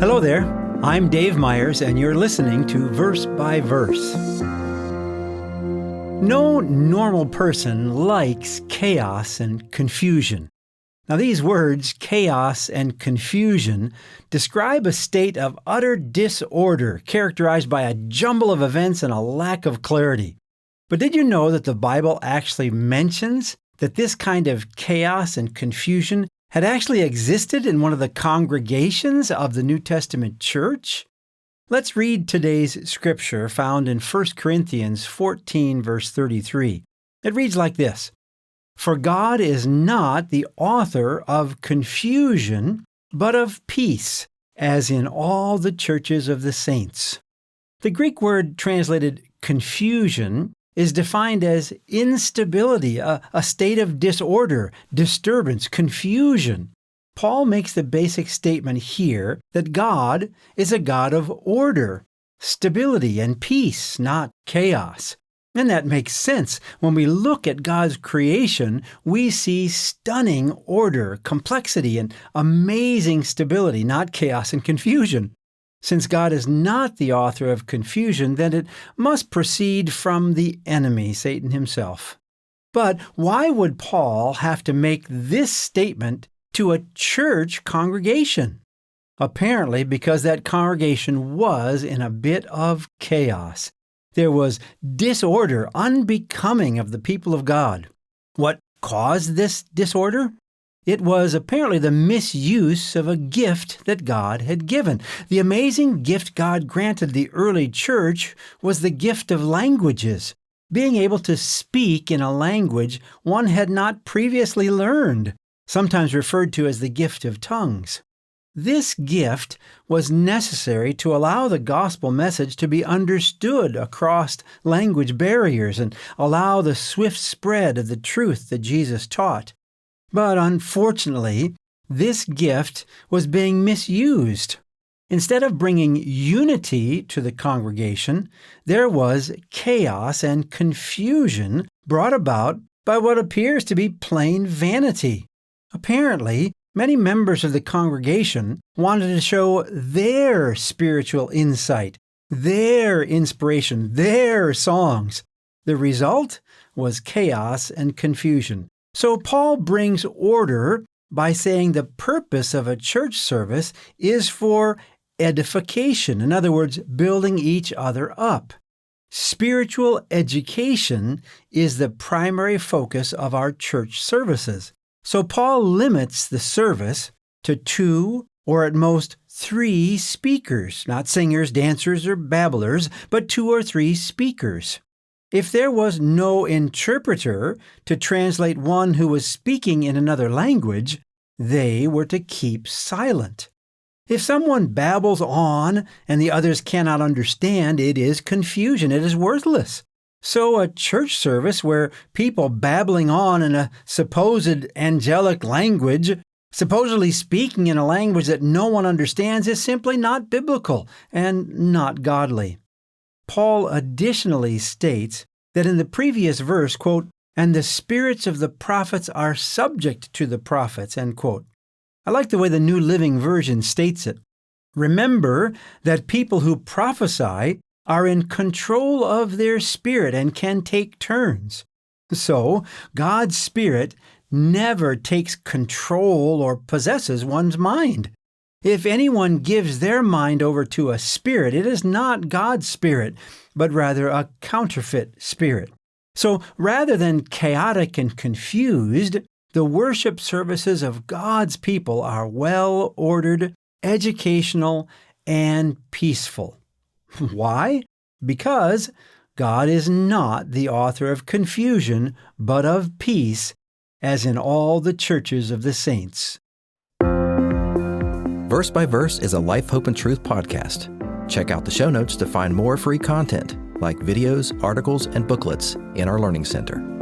Hello there. I'm Dave Myers, and you're listening to Verse by Verse. No normal person likes chaos and confusion. Now, these words, chaos and confusion, describe a state of utter disorder characterized by a jumble of events and a lack of clarity. But did you know that the Bible actually mentions that this kind of chaos and confusion had actually existed in one of the congregations of the New Testament church? Let's read today's scripture found in 1 Corinthians 14, verse 33. It reads like this: "For God is not the author of confusion, but of peace, as in all the churches of the saints." The Greek word translated confusion is defined as instability, a state of disorder, disturbance, confusion. Paul makes the basic statement here that God is a God of order, stability, and peace, not chaos. And that makes sense. When we look at God's creation, we see stunning order, complexity, and amazing stability, not chaos and confusion. Since God is not the author of confusion, then it must proceed from the enemy, Satan himself. But why would Paul have to make this statement to a church congregation? Apparently because that congregation was in a bit of chaos. There was disorder unbecoming of the people of God. What caused this disorder? It was apparently the misuse of a gift that God had given. The amazing gift God granted the early church was the gift of languages, being able to speak in a language one had not previously learned, sometimes referred to as the gift of tongues. This gift was necessary to allow the gospel message to be understood across language barriers and allow the swift spread of the truth that Jesus taught. But unfortunately, this gift was being misused. Instead of bringing unity to the congregation, there was chaos and confusion brought about by what appears to be plain vanity. Apparently, many members of the congregation wanted to show their spiritual insight, their inspiration, their songs. The result was chaos and confusion. So Paul brings order by saying the purpose of a church service is for edification. In other words, building each other up. Spiritual education is the primary focus of our church services. So Paul limits the service to 2 or at most 3 speakers, not singers, dancers, or babblers, but 2 or 3 speakers. If there was no interpreter to translate one who was speaking in another language, they were to keep silent. If someone babbles on and the others cannot understand, it is confusion. It is worthless. So a church service where people babbling on in a supposed angelic language, supposedly speaking in a language that no one understands, is simply not biblical and not godly. Paul additionally states that in the previous verse, quote, "and the spirits of the prophets are subject to the prophets," end quote. I like the way the New Living Version states it. Remember that people who prophesy are in control of their spirit and can take turns. So, God's Spirit never takes control or possesses one's mind. If anyone gives their mind over to a spirit, it is not God's Spirit, but rather a counterfeit spirit. So rather than chaotic and confused, the worship services of God's people are well-ordered, educational, and peaceful. Why? Because God is not the author of confusion, but of peace, as in all the churches of the saints. Verse by Verse is a Life, Hope, and Truth podcast. Check out the show notes to find more free content, like videos, articles, and booklets in our Learning Center.